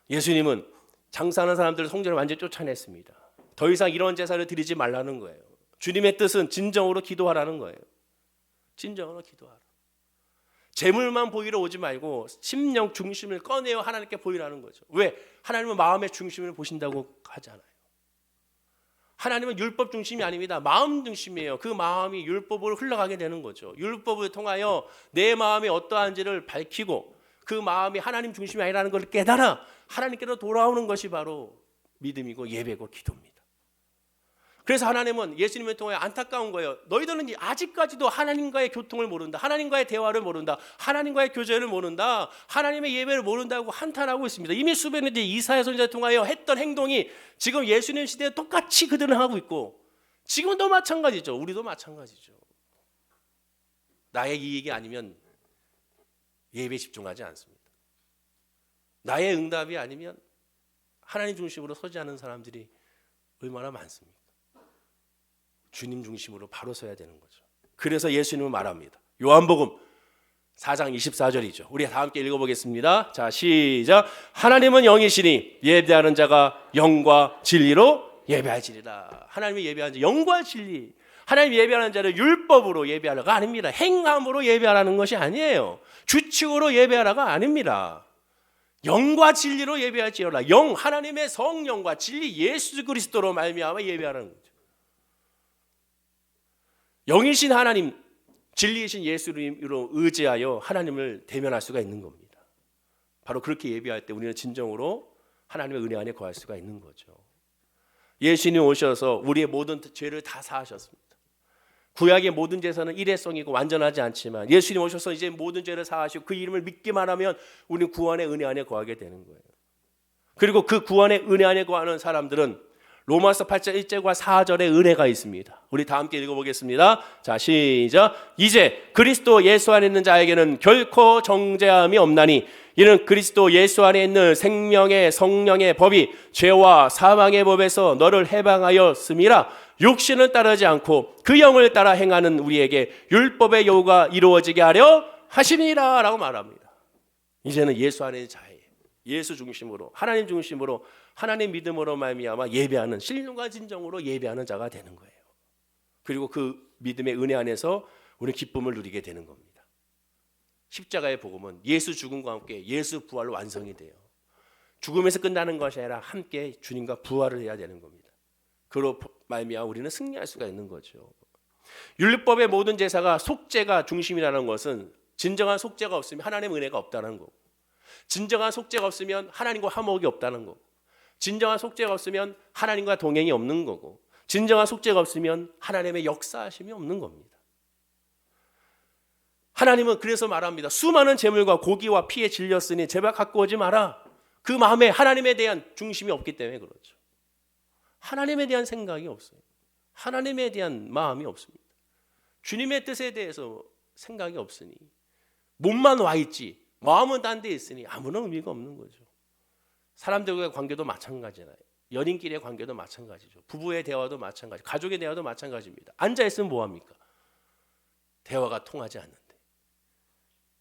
예수님은 장사하는 사람들을 성전을 완전히 쫓아냈습니다. 더 이상 이런 제사를 드리지 말라는 거예요. 주님의 뜻은 진정으로 기도하라는 거예요. 진정으로 기도하라. 재물만 보이러 오지 말고 심령 중심을 꺼내어 하나님께 보이라는 거죠. 왜? 하나님은 마음의 중심을 보신다고 하잖아요. 하나님은 율법 중심이 아닙니다. 마음 중심이에요. 그 마음이 율법으로 흘러가게 되는 거죠. 율법을 통하여 내 마음이 어떠한지를 밝히고 그 마음이 하나님 중심이 아니라는 걸 깨달아 하나님께로 돌아오는 것이 바로 믿음이고 예배고 기도입니다. 그래서 하나님은 예수님을 통해 안타까운 거예요. 너희들은 아직까지도 하나님과의 교통을 모른다. 하나님과의 대화를 모른다. 하나님과의 교제를 모른다. 하나님의 예배를 모른다고 한탄하고 있습니다. 이미 수많은 이사야 선지자를 통하여 했던 행동이 지금 예수님 시대에 똑같이 그들은 하고 있고 지금도 마찬가지죠. 우리도 마찬가지죠. 나의 이익이 아니면 예배에 집중하지 않습니다. 나의 응답이 아니면 하나님 중심으로 서지 않는 사람들이 얼마나 많습니까? 주님 중심으로 바로 서야 되는 거죠. 그래서 예수님은 말합니다. 요한복음 4장 24절이죠. 우리 다 함께 읽어보겠습니다. 자, 시작. 하나님은 영이시니 예배하는 자가 영과 진리로 예배하시리라. 하나님이 예배하는 자 영과 진리. 하나님 예배하는 자를 율법으로 예배하라가 아닙니다. 행함으로 예배하라는 것이 아니에요. 규칙으로 예배하라가 아닙니다. 영과 진리로 예배할지어다. 영, 하나님의 성령과 진리 예수 그리스도로 말미암아 예배하라는 거죠. 영이신 하나님, 진리이신 예수님으로 의지하여 하나님을 대면할 수가 있는 겁니다. 바로 그렇게 예배할 때 우리는 진정으로 하나님의 은혜 안에 거할 수가 있는 거죠. 예수님 오셔서 우리의 모든 죄를 다 사하셨습니다. 구약의 모든 제사는 일회성이고 완전하지 않지만 예수님 오셔서 이제 모든 죄를 사하시고 그 이름을 믿기만 하면 우리는 구원의 은혜 안에 거하게 되는 거예요. 그리고 그 구원의 은혜 안에 거하는 사람들은 로마서 8장 1절과 4절의 은혜가 있습니다. 우리 다 함께 읽어보겠습니다. 자, 시작. 이제 그리스도 예수 안에 있는 자에게는 결코 정죄함이 없나니 이는 그리스도 예수 안에 있는 생명의 성령의 법이 죄와 사망의 법에서 너를 해방하였음이라. 육신은 따르지 않고 그 영을 따라 행하는 우리에게 율법의 요구가 이루어지게 하려 하시니라 라고 말합니다. 이제는 예수 안에 있는 자예요. 예수 중심으로 하나님 중심으로 하나님 믿음으로 말미암아 예배하는 신령과 진정으로 예배하는 자가 되는 거예요. 그리고 그 믿음의 은혜 안에서 우리는 기쁨을 누리게 되는 겁니다. 십자가의 복음은 예수 죽음과 함께 예수 부활로 완성이 돼요. 죽음에서 끝나는 것이 아니라 함께 주님과 부활을 해야 되는 겁니다. 그로 말미암아 우리는 승리할 수가 있는 거죠. 율법의 모든 제사가 속죄가 중심이라는 것은 진정한 속죄가 없으면 하나님의 은혜가 없다는 거고, 진정한 속죄가 없으면 하나님과 화목이 없다는 거고, 진정한 속죄가 없으면 하나님과 동행이 없는 거고, 진정한 속죄가 없으면 하나님의 역사하심이 없는 겁니다. 하나님은 그래서 말합니다. 수많은 재물과 고기와 피에 질렸으니 제발 갖고 오지 마라. 그 마음에 하나님에 대한 중심이 없기 때문에 그렇죠. 하나님에 대한 생각이 없어요. 하나님에 대한 마음이 없습니다. 주님의 뜻에 대해서 생각이 없으니 몸만 와 있지 마음은 딴 데 있으니 아무런 의미가 없는 거죠. 사람들과의 관계도 마찬가지잖아요. 연인끼리의 관계도 마찬가지죠. 부부의 대화도 마찬가지, 가족의 대화도 마찬가지입니다. 앉아있으면 뭐합니까? 대화가 통하지 않는데.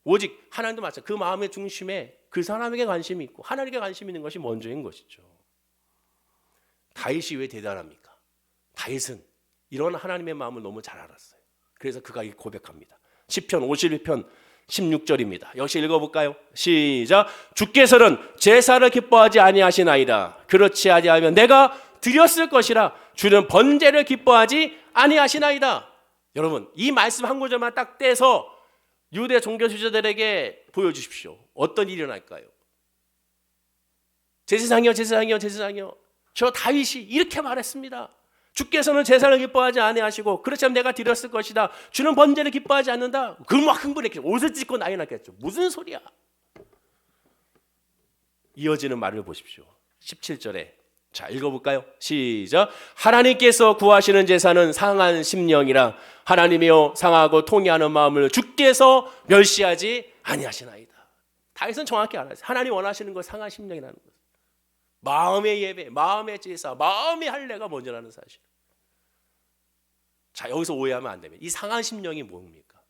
오직 하나님도 마찬가지. 그 마음의 중심에 그 사람에게 관심이 있고 하나님께 관심이 있는 것이 먼저인 것이죠. 다윗이 왜 대단합니까? 다윗은 이런 하나님의 마음을 너무 잘 알았어요. 그래서 그가 고백합니다. 시편 51편 16절입니다. 역시 읽어볼까요? 시작. 주께서는 제사를 기뻐하지 아니하시나이다. 그렇지 아니하면 내가 드렸을 것이라. 주는 번제를 기뻐하지 아니하시나이다. 여러분, 이 말씀 한 구절만 딱 떼서 유대 종교 지도자들에게 보여주십시오. 어떤 일이 일어날까요? 제사장이요, 제사장이요, 제사장이요. 저 다윗이 이렇게 말했습니다. 주께서는 제사를 기뻐하지 아니하시고 그렇지 않으면 내가 드렸을 것이다. 주는 번제를 기뻐하지 않는다. 그럼 막 흥분했겠죠. 옷을 찢고 난리 났겠죠. 무슨 소리야. 이어지는 말을 보십시오. 17절에 자 읽어볼까요? 시작. 하나님께서 구하시는 제사는 상한 심령이라. 하나님이여 상하고 통회하는 마음을 주께서 멸시하지 아니하시나이다. 다윗은 정확히 알았어요. 하나님 원하시는 거 상한 심령이라는 것. 마음의 예배, 마음의 제사, 마음의 할례가 먼저라는 사실. 자, 여기서 오해하면 안 됩니다. 이 상한 심령이 뭡니까?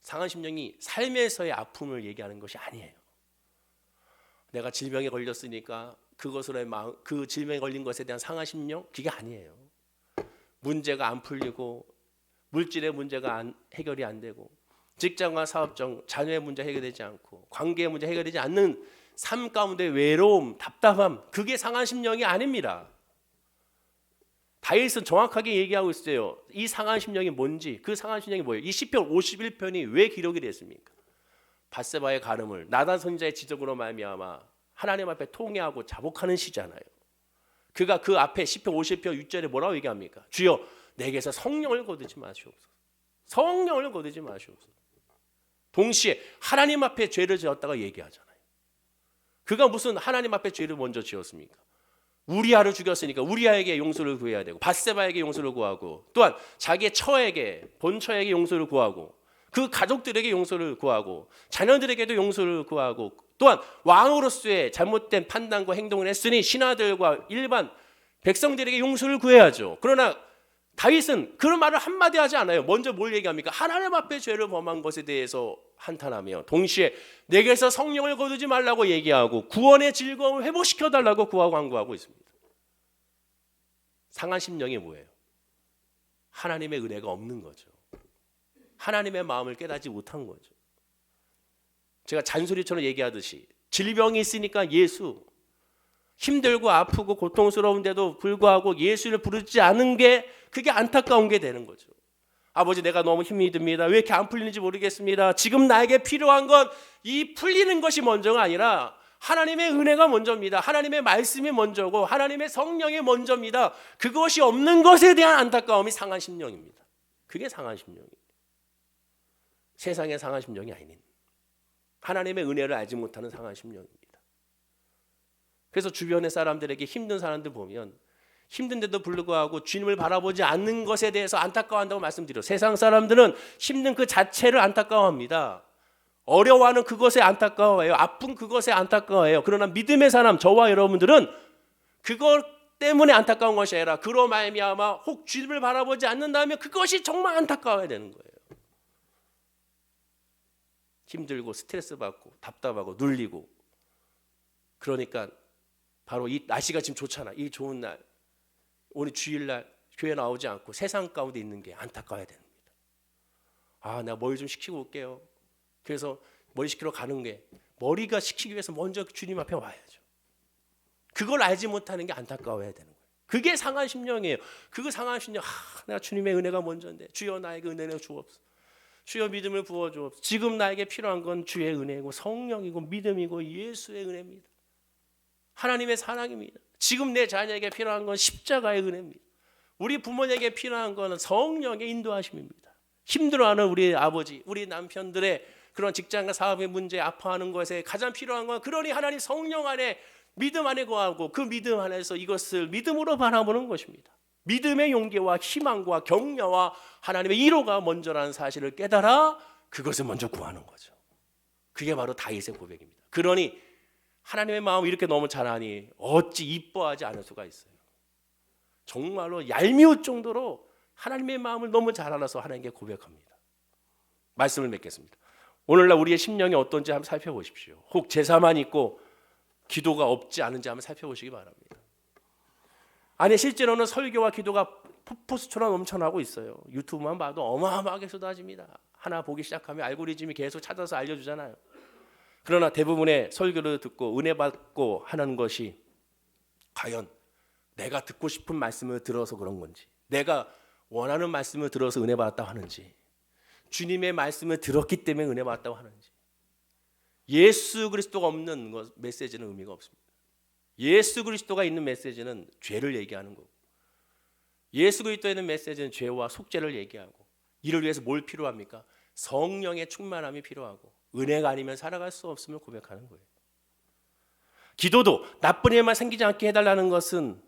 상한 심령이 삶에서의 아픔을 얘기하는 것이 아니에요. 내가 질병에 걸렸으니까 그것으로의 마음, 그 질병에 걸린 것에 대한 상한 심령, 그게 아니에요. 문제가 안 풀리고 물질의 문제가 해결이 안 되고 직장과 사업적, 자녀의 문제 해결되지 않고 관계의 문제 해결되지 않는 삶 가운데 외로움, 답답함, 그게 상한 심령이 아닙니다. 다윗은 정확하게 얘기하고 있어요. 이 상한 심령이 뭔지, 그 상한 심령이 뭐예요? 이 시편 51편이 왜 기록이 됐습니까? 밧세바의 간음을 나단 선지자의 지적으로 말미암아 하나님 앞에 통회하고 자복하는 시잖아요. 그가 그 앞에 시편 50편 6절에 뭐라고 얘기합니까? 주여 내게서 성령을 거두지 마시옵소서. 성령을 거두지 마시옵소서. 동시에 하나님 앞에 죄를 지었다가 얘기하잖아요. 그가 무슨 하나님 앞에 죄를 먼저 지었습니까? 우리아를 죽였으니까 우리아에게 용서를 구해야 되고 밧세바에게 용서를 구하고 또한 자기의 처에게 본처에게 용서를 구하고 그 가족들에게 용서를 구하고 자녀들에게도 용서를 구하고 또한 왕으로서의 잘못된 판단과 행동을 했으니 신하들과 일반 백성들에게 용서를 구해야죠. 그러나 다윗은 그런 말을 한마디 하지 않아요. 먼저 뭘 얘기합니까? 하나님 앞에 죄를 범한 것에 대해서 한탄하며 동시에 내게서 성령을 거두지 말라고 얘기하고 구원의 즐거움을 회복시켜달라고 구하고 간구하고 있습니다. 상한 심령이 뭐예요? 하나님의 은혜가 없는 거죠. 하나님의 마음을 깨닫지 못한 거죠. 제가 잔소리처럼 얘기하듯이 질병이 있으니까 예수, 힘들고 아프고 고통스러운데도 불구하고 예수를 부르지 않은 게 그게 안타까운 게 되는 거죠. 아버지 내가 너무 힘이 듭니다. 왜 이렇게 안 풀리는지 모르겠습니다. 지금 나에게 필요한 건 이 풀리는 것이 먼저가 아니라 하나님의 은혜가 먼저입니다. 하나님의 말씀이 먼저고 하나님의 성령이 먼저입니다. 그것이 없는 것에 대한 안타까움이 상한 심령입니다. 그게 상한 심령이에요. 세상의 상한 심령이 아닌 하나님의 은혜를 알지 못하는 상한 심령입니다. 그래서 주변의 사람들에게 힘든 사람들 보면 힘든데도 불구하고 주님을 바라보지 않는 것에 대해서 안타까워한다고 말씀드려요. 세상 사람들은 힘든 그 자체를 안타까워합니다. 어려워하는 그것에 안타까워해요. 아픈 그것에 안타까워해요. 그러나 믿음의 사람 저와 여러분들은 그것 때문에 안타까운 것이 아니라 그로 말미암아 혹 주님을 바라보지 않는다면 그것이 정말 안타까워야 되는 거예요. 힘들고 스트레스 받고 답답하고 눌리고 그러니까 바로 이 날씨가 지금 좋잖아. 이 좋은 날 오늘 주일날 교회 나오지 않고 세상 가운데 있는 게 안타까워야 됩니다. 아, 내가 머리 좀 식히고 올게요. 그래서 머리 식히러 가는 게 머리가 식히기 위해서 먼저 주님 앞에 와야죠. 그걸 알지 못하는 게 안타까워야 되는 거예요. 그게 상한 심령이에요. 그거 상한 심령. 내가 주님의 은혜가 먼저인데 주여 나에게 은혜를 주옵소서. 주여 믿음을 부어주옵소서. 지금 나에게 필요한 건 주의 은혜고 성령이고 믿음이고 예수의 은혜입니다. 하나님의 사랑입니다. 지금 내 자녀에게 필요한 건 십자가의 은혜입니다. 우리 부모에게 필요한 건 성령의 인도하심입니다. 힘들어하는 우리 아버지, 우리 남편들의 그런 직장과 사업의 문제, 아파하는 것에 가장 필요한 건 그러니 하나님 성령 안에 믿음 안에 거하고 그 믿음 안에서 이것을 믿음으로 바라보는 것입니다. 믿음의 용기와 희망과 격려와 하나님의 위로가 먼저라는 사실을 깨달아 그것을 먼저 구하는 거죠. 그게 바로 다윗의 고백입니다. 그러니 하나님의 마음을 이렇게 너무 잘하니 어찌 이뻐하지 않을 수가 있어요. 정말로 얄미울 정도로 하나님의 마음을 너무 잘 알아서 하나님께 고백합니다. 말씀을 맺겠습니다. 오늘날 우리의 심령이 어떤지 한번 살펴보십시오. 혹 제사만 있고 기도가 없지 않은지 한번 살펴보시기 바랍니다. 아니 실제로는 설교와 기도가 폭포수처럼 넘쳐나고 있어요. 유튜브만 봐도 어마어마하게 쏟아집니다. 하나 보기 시작하면 알고리즘이 계속 찾아서 알려주잖아요. 그러나 대부분의 설교를 듣고 은혜 받고 하는 것이 과연 내가 듣고 싶은 말씀을 들어서 그런 건지, 내가 원하는 말씀을 들어서 은혜 받았다고 하는지, 주님의 말씀을 들었기 때문에 은혜 받았다고 하는지, 예수 그리스도가 없는 메시지는 의미가 없습니다. 예수 그리스도가 있는 메시지는 죄를 얘기하는 거고, 예수 그리스도에 있는 메시지는 죄와 속죄를 얘기하고, 이를 위해서 뭘 필요합니까? 성령의 충만함이 필요하고 은혜가 아니면 살아갈 수 없음을 고백하는 거예요. 기도도 나쁜 일만 생기지 않게 해달라는 것은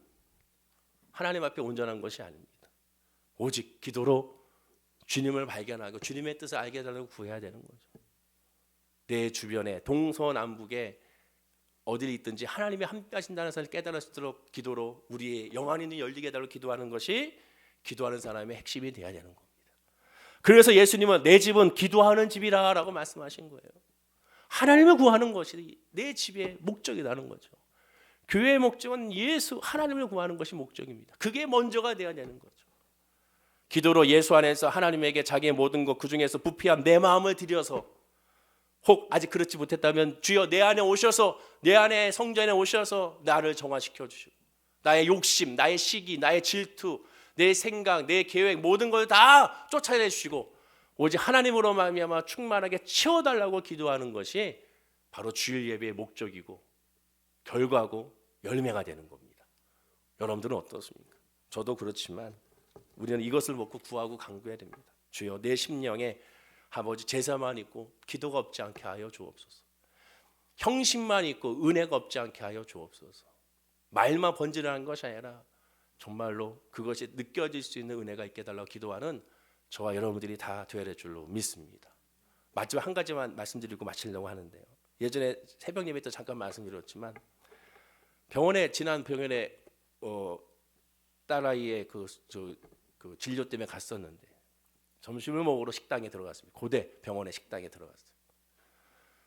하나님 앞에 온전한 것이 아닙니다. 오직 기도로 주님을 발견하고 주님의 뜻을 알게 해달라고 구해야 되는 거죠. 내 주변에 동서남북에 어디에 있든지 하나님이 함께 하신다는 것을 깨달았도록 기도로 우리의 영안 있는 열리게 해달라고 기도하는 것이 기도하는 사람의 핵심이 되어야 되는 겁니다. 그래서 예수님은 내 집은 기도하는 집이라 라고 말씀하신 거예요. 하나님을 구하는 것이 내 집의 목적이라는 거죠. 교회의 목적은 예수 하나님을 구하는 것이 목적입니다. 그게 먼저가 되어야 되는 거죠. 기도로 예수 안에서 하나님에게 자기의 모든 것 그중에서 부패한 내 마음을 들여서, 혹 아직 그렇지 못했다면 주여 내 안에 오셔서, 내 안에 성전에 오셔서 나를 정화시켜 주시고, 나의 욕심, 나의 시기, 나의 질투, 내 생각, 내 계획 모든 걸 다 쫓아내 주시고 오직 하나님으로 말미암아 충만하게 채워달라고 기도하는 것이 바로 주일 예배의 목적이고 결과고 열매가 되는 겁니다. 여러분들은 어떻습니까? 저도 그렇지만 우리는 이것을 먹고 구하고 간구해야 됩니다. 주여 내 심령에 아버지 제사만 있고 기도가 없지 않게 하여 주옵소서. 형식만 있고 은혜가 없지 않게 하여 주옵소서. 말만 번지르는 것이 아니라 정말로 그것이 느껴질 수 있는 은혜가 있게 해달라고 기도하는 저와 여러분들이 다 되어야 될 줄로 믿습니다. 마지막 한 가지만 말씀드리고 마치려고 하는데요. 예전에 새벽 예배 때 잠깐 말씀드렸지만 지난 병원에 딸아이의 그 진료 때문에 갔었는데 점심을 먹으러 식당에 들어갔습니다. 고대 병원의 식당에 들어갔어요.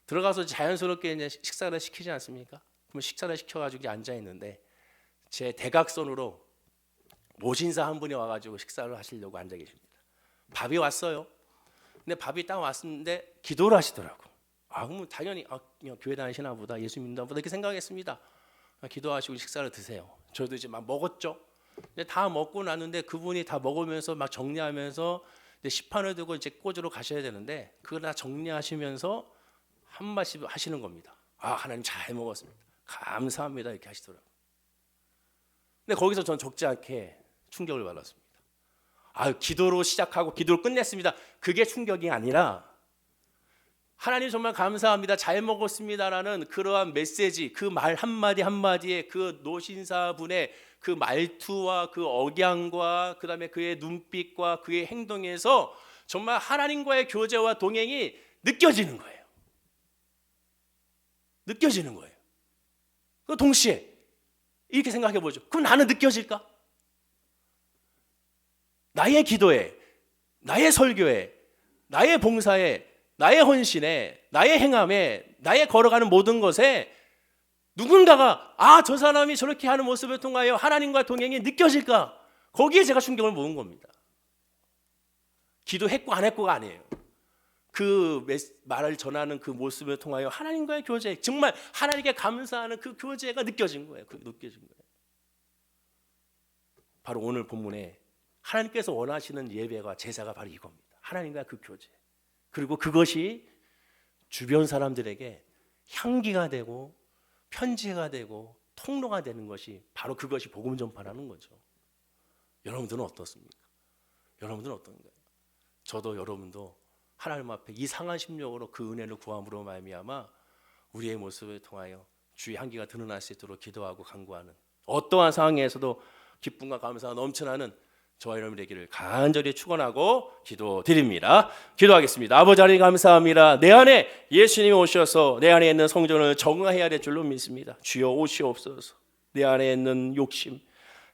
들어가서 자연스럽게 이제 식사를 시키지 않습니까? 그럼 식사를 시켜가지고 앉아 있는데 제 대각선으로 모신사 한 분이 와가지고 식사를 하시려고 앉아 계십니다. 밥이 왔어요. 근데 밥이 딱 왔는데 기도를 하시더라고. 그럼 당연히 그냥 교회 다니시나 보다, 예수 믿나 보다 이렇게 생각했습니다. 기도하시고 식사를 드세요. 저도 이제 막 먹었죠. 근데 다 먹고 났는데 그분이 다 먹으면서 막 정리하면서 시판을 들고 이제 꽂으러 가셔야 되는데 그걸 다 정리하시면서 한 말씀 하시는 겁니다. 하나님 잘 먹었습니다. 감사합니다 이렇게 하시더라고요. 근데 거기서 전 적지 않게 충격을 받았습니다. 기도로 시작하고 기도로 끝냈습니다. 그게 충격이 아니라 하나님 정말 감사합니다. 잘 먹었습니다라는 그러한 메시지, 그 말 한마디 한마디에 그 노신사분의 그 말투와 그 억양과 그다음에 그의 눈빛과 그의 행동에서 정말 하나님과의 교제와 동행이 느껴지는 거예요. 느껴지는 거예요. 그 동시에 이렇게 생각해 보죠. 그럼 나는 느껴질까? 나의 기도에, 나의 설교에, 나의 봉사에, 나의 헌신에, 나의 행함에, 나의 걸어가는 모든 것에 누군가가 저 사람이 저렇게 하는 모습을 통하여 하나님과 동행이 느껴질까? 거기에 제가 충격을 먹은 겁니다. 기도했고 안 했고가 아니에요. 그 말을 전하는 그 모습을 통하여 하나님과의 교제, 정말 하나님께 감사하는 그 교제가 느껴진 거예요. 느껴진 거예요. 바로 오늘 본문에 하나님께서 원하시는 예배와 제사가 바로 이겁니다. 하나님과 그 교제. 그리고 그것이 주변 사람들에게 향기가 되고 편지가 되고 통로가 되는 것이 바로 그것이 복음 전파라는 거죠. 여러분들은 어떻습니까? 여러분들은 어떤가요? 저도 여러분도 하나님 앞에 이 상한 심령으로 그 은혜를 구함으로 말미암아 우리의 모습을 통하여 주의 향기가 드러날 수 있도록 기도하고 간구하는 어떠한 상황에서도 기쁨과 감사가 넘쳐나는 저와 여러분 되기를 간절히 축원하고 기도드립니다. 기도하겠습니다. 아버지 하나님 감사합니다. 내 안에 예수님이 오셔서 내 안에 있는 성전을 정화해야 될 줄로 믿습니다. 주여 오시옵소서. 내 안에 있는 욕심,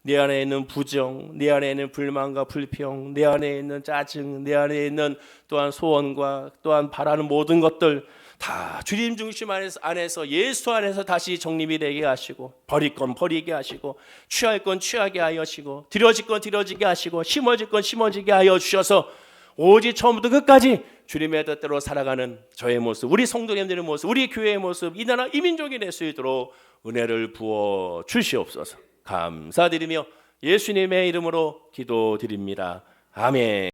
내 안에 있는 부정, 내 안에 있는 불만과 불평, 내 안에 있는 짜증, 내 안에 있는 또한 소원과 또한 바라는 모든 것들 다 주님 중심 안에서 예수 안에서 다시 정립이 되게 하시고 버릴 건 버리게 하시고 취할 건 취하게 하시고 드려질 건 드려지게 하시고 심어질 건 심어지게 하여 주셔서 오직 처음부터 끝까지 주님의 뜻대로 살아가는 저의 모습, 우리 성도님들의 모습, 우리 교회의 모습, 이 나라 이 민족이 될 수 있도록 은혜를 부어 주시옵소서. 감사드리며 예수님의 이름으로 기도드립니다. 아멘.